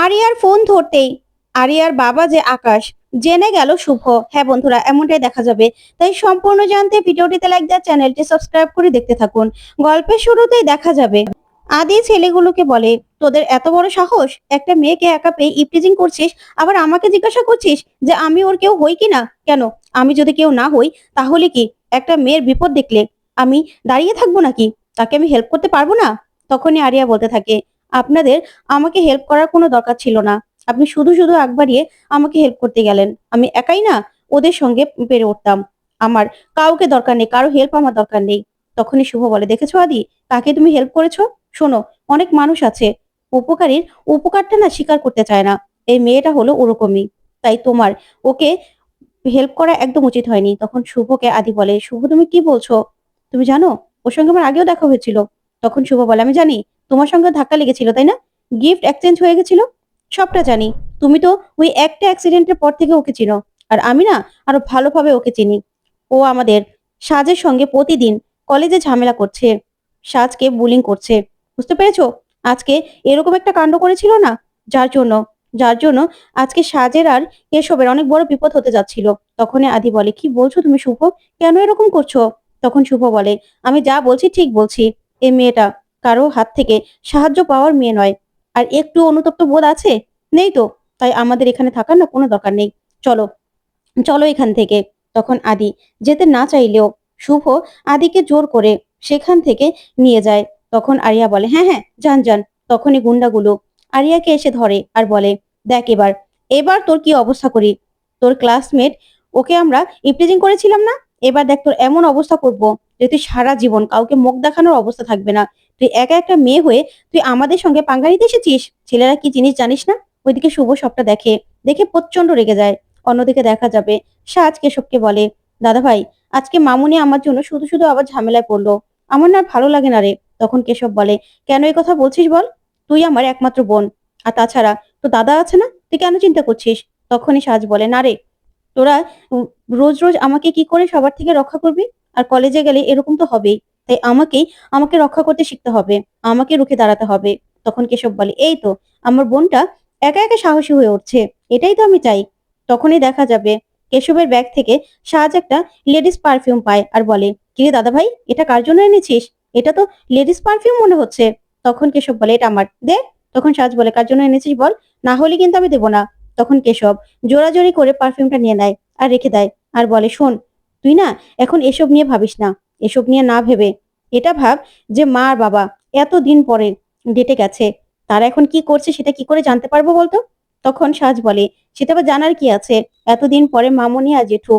আরিয়ার ফোন ধরতেই আরিয়ার বাবা যে আকাশ জেনে গেল শুভ। হ্যাঁ বন্ধুরা, এমনটাই দেখা যাবে। তাই সম্পূর্ণ জানতে ভিডিওটিতে লাইক দেওয়া, চ্যানেলটি সাবস্ক্রাইব করে দেখতে থাকুন। গল্পের শুরুতেই দেখা যাবে আদি ছেলেগুলোকে বলে, তোদের এত বড় সাহস, একটা মেয়েকে একা পেয়ে ইপটিজিং করছিস, আবার আমাকে জিজ্ঞাসা করছিস যে আমি ওর কেউ হই কিনা। কেন, আমি যদি কেউ না হই তাহলে কি একটা মেয়ের বিপদ দেখলে আমি দাঁড়িয়ে থাকবো নাকি? তাকে আমি হেল্প করতে পারবো না? তখনই আরিয়া বলতে থাকে, আপনাদের আমাকে হেল্প করার কোনো দরকার ছিল না। আপনি শুধু শুধু আগ বাড়িয়ে আমাকে হেল্প করতে গেলেন। আমি একাই না ওদের সঙ্গে পেরে উঠতাম। আমার কাউকে দরকার নেই, কারো হেল্প আমার দরকার নেই। তখনই শুভ বলে, দেখেছো আদি, কাকে তুমি হেল্প করেছো? শোনো, অনেক মানুষ আছে উপকারীর উপকারটা না স্বীকার করতে চায় না। এই মেয়েটা হলো ওরকমই। তাই তোমার ওকে হেল্প করা একদম উচিত হয়নি। তখন শুভকে আদি বলে, শুভ তুমি কি বলছো? তুমি জানো ওর সঙ্গে আমার আগেও দেখা হয়েছিল। তখন শুভ বলে, আমি জানি তোমার সঙ্গে ধাক্কা লেগেছিল, তাই না? গিফট এক্সচেঞ্জ হয়ে গেছিল, সবটা জানি। তুমি তো ওই একটা অ্যাক্সিডেন্টের পর থেকে ওকে চিনো, আর আমি না আরো ভালোভাবে ওকে চিনি। ও আমাদের সাজের সঙ্গে প্রতিদিন কলেজে ঝামেলা করছে, সাজকে বুলিং করছে। বুঝতে পেরেছো? আজকে এরকম একটা কাণ্ড করেছিল না, যার জন্য যার জন্য আজকে সাজের আর কেশবের অনেক বড় বিপদ হতে যাচ্ছিল। তখনই আদি বলে, কি বলছো তুমি শুভ? কেন এরকম করছো? তখন শুভ বলে, আমি যা বলছি ঠিক বলছি। এই মেয়েটা কারো হাত থেকে সাহায্য পাওয়ার মেয়ে নয়। আর একটু অনুতপ্ত বোধ আছে? নেই তো। তাই আমাদের এখানে থাকার না কোনো দরকার নেই। চলো, চলো এখান থেকে। তখন আদি যেতে না চাইলেও শুভ আদিকে জোর করে সেখান থেকে নিয়ে যায়। তখন আরিয়া বলে, হ্যাঁ হ্যাঁ, যান যান। তখনই গুন্ডাগুলো আরিয়াকে এসে ধরে আর বলে, দেখ এবার এবার তোর কি অবস্থা করি। তোর ক্লাসমেট, ওকে আমরা ইপটিজিং করেছিলাম না? এবার দেখ তোর এমন অবস্থা করব যে তুই সারা জীবন কাউকে মুখ দেখানোর অবস্থা থাকবে না। তুই একা একটা মেয়ে হয়ে তুই আমাদের সঙ্গে পাঙ্গা নিতে এসেছিস। ছেলেরা কি জিনিস জানিস না? ওইদিকে শুভ সবটা দেখে দেখে প্রচন্ড রেগে যায়। অন্যদিকে দেখা যাবে সাজ কেশবকে বলে, দাদা ভাই, আজকে মামুনি আমার জন্য শুধু শুধু আবার ঝামেলায় পড়লো। আমার না আর ভালো লাগে না রে। তখন কেশব বলে, কেন এই কথা বলছিস বল? তুই আমার একমাত্র বোন, আর তাছাড়া তো দাদা আছে না, তুই কেন চিন্তা করছিস? তখনই সাজ বলে, না রে, তোরা উম, রোজ রোজ আমাকে কি করে সবার থেকে রক্ষা করবি? আর কলেজে গেলে এরকম তো হবেই। তাই আমাকে রক্ষা করতে শিখতে হবে, আমাকে রুখে দাঁড়াতে হবে। তখন কেশব বলে, এই তো আমার বোনটা একা একা সাহসী হয়ে উঠছে, এটাই তো আমি চাই। তখনই দেখা যাবে কেশবের ব্যাগ থেকে সাজ একটা লেডিস পারফিউম পায় আর বলে, কিরে দাদা ভাই, এটা কার জন্য এনেছিস? এটা তো লেডিস পারফিউম মনে হচ্ছে। তখন কেশব বলে, এটা আমার, দে। তখন সাজ বলে, কার জন্য এনেছিস বল, না হলে কিন্তু আমি দেবো না। তখন কেশব জোরাজোরি করে পারফিউমটা নিয়ে নেয় আর রেখে দেয় আর বলে, শোন, তুই না এখন এসব নিয়ে ভাবিস না। এসব নিয়ে না ভেবে এটা ভাব যে মা আর বাবা এতদিন পরে ডেটে গেছে, তারা এখন কি করছে সেটা কি করে জানতে পারবো বলতো? তখন সাজ বলে, সেটা আবার জানার কি আছে? এতদিন পরে মামনি আর জেঠু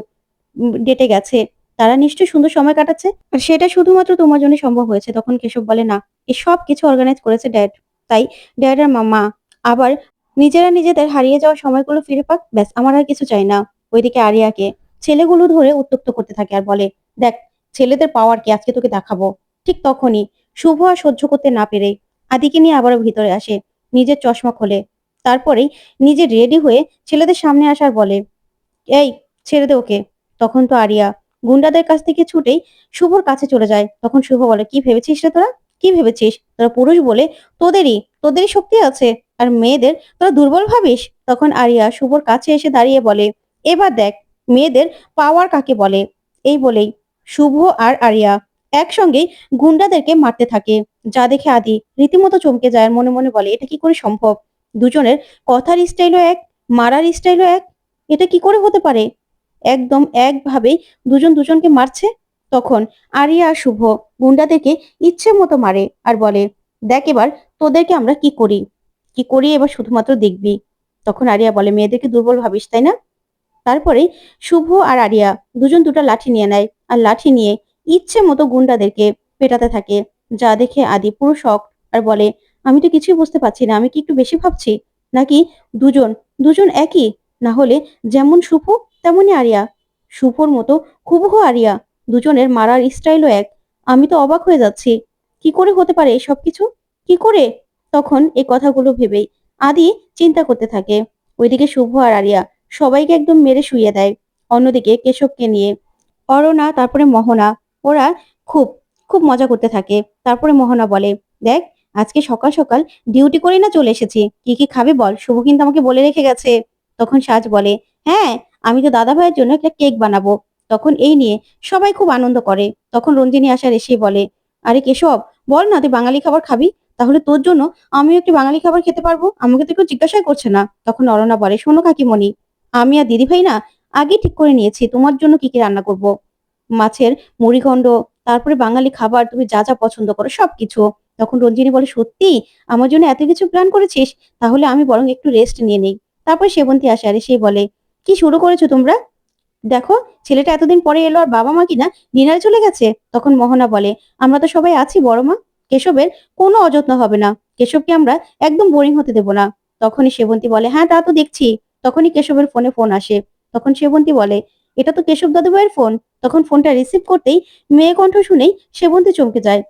ডেটে গেছে, তারা নিশ্চয়ই সুন্দর সময় কাটাচ্ছে, আর সেটা শুধুমাত্র তোমার জন্য সম্ভব হয়েছে। তখন কেশব বলে, না, এই সব কিছু অর্গানাইজ করেছে ড্যাড। তাই ড্যাড আর মামা আবার নিজেরা নিজেদের হারিয়ে যাওয়া সময়গুলো ফিরে পাক, ব্যাস, আমার আর কিছু চাই না। ওইদিকে আরিয়াকে ছেলেগুলো ধরে উত্তক্ত করতে থাকে আর বলে, দেখ ছেলেদের পাওয়ার কি, আজকে তোকে দেখাবো। ঠিক তখনই শুভ আর সহ্য করতে না পেরে আদিকে নিয়ে আবারও ভিতরে আসে, নিজের চশমা খোলে, তারপরেই নিজে রেডি হয়ে ছেলেদের সামনে আসার বলে, এই ছেড়ে দে ওকে। তখন তো আরিয়া গুন্ডাদের কাছ থেকে ছুটেই শুভর কাছে চলে যায়। তখন শুভ বলে, কি ভেবেছিস রে তোরা? কি ভেবেছিস তোরা পুরুষ বলে তোদেরই শক্তি আছে, আর মেয়েদের তোরা দুর্বল ভাবিস? তখন আরিয়া শুভর কাছে এসে দাঁড়িয়ে বলে, এবার দেখ মেয়েদের পাওয়ার কাকে বলে। এই বলেই শুভ আর আরিয়া একসঙ্গেই গুন্ডাদেরকে মারতে থাকে, যা দেখে আদি রীতিমতো চমকে যায় আর মনে মনে বলে, এটা কি করে সম্ভব? দুজনের কথার স্টাইলও এক, মারার স্টাইলও এক, এটা কি করে হতে পারে? একদম একভাবেই দুজন দুজনকে মারছে। তখন আরিয়া আর শুভ গুন্ডাদেরকে ইচ্ছে মতো মারে আর বলে, দেখ এবার তোদেরকে আমরা কি করি, কি করি এবার শুধুমাত্র দেখবি। তখন আরিয়া বলে, মেয়েদেরকে দুর্বল ভাবিস তাই না? তারপরে শুভ আর আরিয়া দুজন দুটো লাঠি নিয়ে নেয় আর লাঠি নিয়ে ইচ্ছে মতো গুন্ডাদেরকে পেটাতে থাকে, যা দেখে আদি পুরো শক আর বলে, আমি তো কিছুই বুঝতে পারছি না, আমি কি একটু বেশি ভাবছি নাকি? দুজন দুজন একই, না হলে যেমন শুভ তেমনই আরিয়া, শুভর মতো হুবহু আরিয়া, দুজনের মারার স্টাইলও এক। আমি তো অবাক হয়ে যাচ্ছি, কি করে হতে পারে এসব কিছু, কি করে? তখন এই কথাগুলো ভেবেই আদি চিন্তা করতে থাকে। ওইদিকে শুভ আর আরিয়া সবাইকে একদম মেরে শুইয়ে দেয়। অন্যদিকে কেশবকে নিয়ে অরণা, তারপরে মোহনা, ওরা খুব খুব মজা করতে থাকে। তারপরে মোহনা বলে, দেখ আজকে সকাল সকাল ডিউটি করেই না চলে এসেছি, কি কি খাবি বল, শুভ কিন্তু আমাকে বলে রেখে গেছে। তখন সাজ বলে, হ্যাঁ, আমি তো দাদা ভাইয়ের জন্য একটা কেক বানাবো। তখন এই নিয়ে সবাই খুব আনন্দ করে। তখন রঞ্জিনী আসার এসেই বলে, আরে কেশব, বল না তুই বাঙালি খাবার খাবি, তাহলে তোর জন্য আমিও একটু বাঙালি খাবার খেতে পারবো, আমাকে তো কেউ জিজ্ঞাসাই করছে না। তখন অরণ্যা বলে, শোনো কাকিমণি, আমি আর দিদিভাই না আগে ঠিক করে নিয়েছি তোমার জন্য কি কি রান্না করব। মাছের মুড়িঘণ্ট, তারপরে বাঙালি খাবার, তুমি যা যা পছন্দ করো সবকিছু। তখন রঞ্জিনী বলে, সত্যি আমার জন্য এত কিছু প্ল্যান করেছিস, তাহলে আমি বরং একটু রেস্ট নিয়ে নেই। তারপর সেবন্তী আসে, আরে সেই বলে, কি শুরু করেছো তোমরা, দেখো ছেলেটা এতদিন পরে এলো আর বাবা মা কিনা ডিনারে চলে গেছে। তখন মোহনা বলে, আমরা তো সবাই আছি বড় মা, কেশবের কোনো অযত্ন হবে না, কেশবকে আমরা একদম বোরিং হতে দেব না। তখনই সেবন্তী বলে, হ্যাঁ তা তো দেখছি। তখনই কেশবের ফোনে ফোন আসে। তখন সেবন্তী বলে, এটা তো কেশব দাদু ভাইয়ের ফোন। তখন ফোনটা রিসিভ করতেই মেয়ে কণ্ঠ শুনেই সেবন্তী চমকে যায়।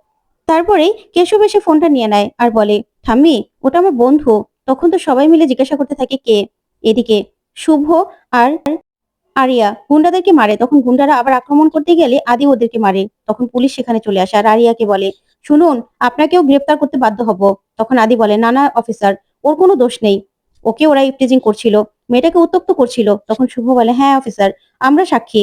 তারপরেই কেশব এসে ফোনটা নিয়ে নেয় আর বলে, ঠাম্মি, ওটা আমার বন্ধু। তখন তো সবাই মিলে জিজ্ঞাসা করতে থাকে কে। এদিকে শুভ আর আরিয়া গুন্ডাদেরকে মারে। তখন গুন্ডারা আবার আক্রমণ করতে গেলে আদি ওদেরকে মারে। তখন পুলিশ সেখানে চলে আসে আর আরিয়াকে বলে, শুনুন, আপনাকেও গ্রেপ্তার করতে বাধ্য হব। তখন আদি বলে, না না অফিসার, ওর কোনো দোষ নেই, ওকে ওরা ইফটিজিং করছিল, মেয়েটাকে উত্ত্যক্ত করছিল। তখন শুভ বলে, হ্যাঁ অফিসার, আমরা সাক্ষী,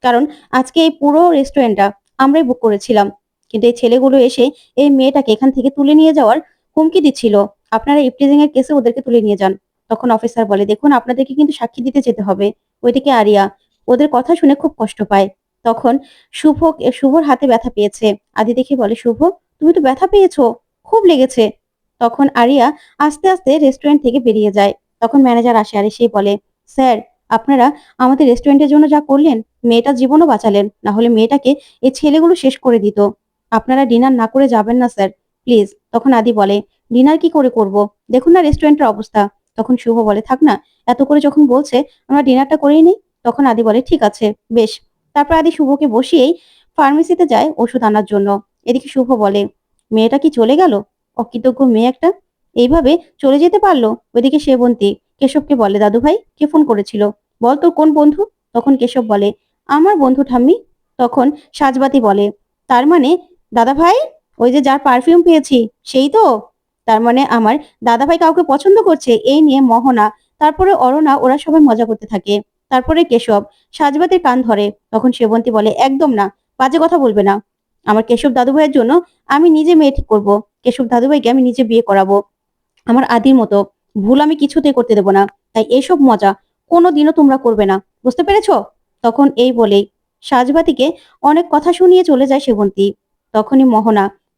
কারণ আজকে এই পুরো রেস্টুরেন্টটা আমরাই বুক করেছিলাম, কিন্তু এই ছেলেগুলো এসে এই মেয়েটাকে এখান থেকে তুলে নিয়ে যাওয়ার হুমকি দিচ্ছিল। আপনারা ইফটিজিং এর কেসে ওদেরকে তুলে নিয়ে যান। তখন অফিসার বলে, দেখুন আপনাদেরকে কিন্তু সাক্ষী দিতে যেতে হবে। ওইদিকে আরিয়া ওদের কথা শুনে খুব কষ্ট পায়। তখন শুভর হাতে ব্যথা পেয়েছে। আদি দেখে বলে, শুভ, তুমি তো ব্যথা পেয়েছো, খুব লেগেছে। তখন আরিয়া আস্তে আস্তে রেস্টুরেন্ট থেকে বেরিয়ে যায়। তখন ম্যানেজার আসে আর সেই বলে, স্যার, আপনারা আমাদের রেস্টুরেন্টের জন্য যা করলেন, মেয়েটার জীবনও বাঁচালেন, না হলে মেয়েটাকে এই ছেলেগুলো শেষ করে দিত। আপনারা ডিনার না করে যাবেন না স্যার, প্লিজ। তখন আদি বলে, ডিনার কি করে করব, দেখুন না রেস্টুরেন্টের অবস্থা। তখন শুভ বলে, থাক না, এত করে যখন বলছে, আমরা ডিনারটা করেই নেই। তখন আদি বলে, ঠিক আছে, বেশ। তারপর আদি শুভকে বসিয়েই ফার্মেসিতে যায় ওষুধ আনার জন্য। এদিকে শুভ বলে, মেয়েটা কি চলে গেল, অকৃতজ্ঞ মেয়ে একটা, এইভাবে চলে যেতে পারলো। ওইদিকে সেবন্তী কেশবকে বলে, দাদু ভাই কে ফোন করেছিল, বল তোর কোন বন্ধু। তখন কেশব বলে, আমার বন্ধু ঠাম্মি। তখন সাজবাতি বলে, তার মানে দাদা ভাই, ওই যে যার পারফিউম পেয়েছি সেই তো, তার মানে আমার দাদা ভাই কাউকে পছন্দ করছে। এই নিয়ে মোহনা, তারপরে অরুণা, ওরা সবাই মজা করতে থাকে। তারপরে কেশব সাজবাতির কান ধরে। তখন সেবন্তী বলে, একদম না, বাজে কথা বলবে না, আমার কেশব দাদু ভাইয়ের জন্য আমি নিজে মেয়ে ঠিক করবো, কেশব দাদু ভাইকে আমি নিজে বিয়ে করাবো, আমার আদির মতো ভুল আমি কিছুতেই করতে দেব না। তাই এসব মজা কোনোদিনও তোমরা করবে না, বুঝতে পেরেছো। তখন এই বলেই সাজবাতিকে অনেক কথা শুনিয়ে চলে যায় সেবন্তী। তখনই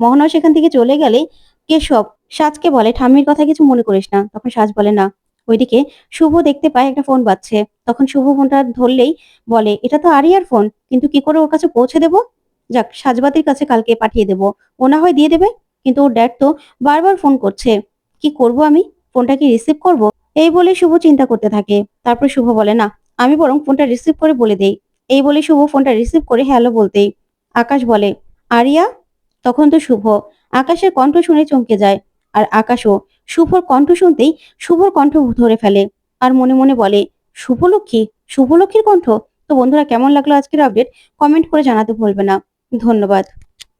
মোহনা সেখান থেকে চলে গেলে কেশব সাজকে বলে, ঠাম্মির কথা কিছু মনে করিস না। তখন সাজ বলে, না। ওইদিকে শুভ দেখতে পায় একটা ফোন বাজছে। তখন শুভ ফোনটা ধরলেই বলে, এটা তো আরিয়ার ফোন, কিন্তু কি করে ওর কাছে পৌঁছে দেব। যাক, সাজবাতির কাছে কালকে পাঠিয়ে দেব, ও না হয় দিয়ে দেবে, কিন্তু ওর ড্যাড তো বারবার ফোন করছে, কি করব আমি, ফোনটা কি রিসিভ করব। এই বলে শুভ চিন্তা করতে থাকে। তারপর শুভ বলে, না, আমি বরং ফোনটা রিসিভ করে বলে দেই। এই বলে শুভ ফোনটা রিসিভ করে হ্যালো বলতেই আকাশ বলে, আরিয়া। তখন তো শুভ আকাশের কণ্ঠ শুনে চমকে যায়। আর আকাশও শুভর কণ্ঠ শুনতেই শুভর কণ্ঠ ধরে ফেলে আর মনে মনে বলে, শুভলক্ষ্মী, শুভলক্ষ্মীর কণ্ঠ। তো বন্ধুরা, কেমন লাগলো আজকের আপডেট, কমেন্ট করে জানাতে ভুলবে না। ধন্যবাদ।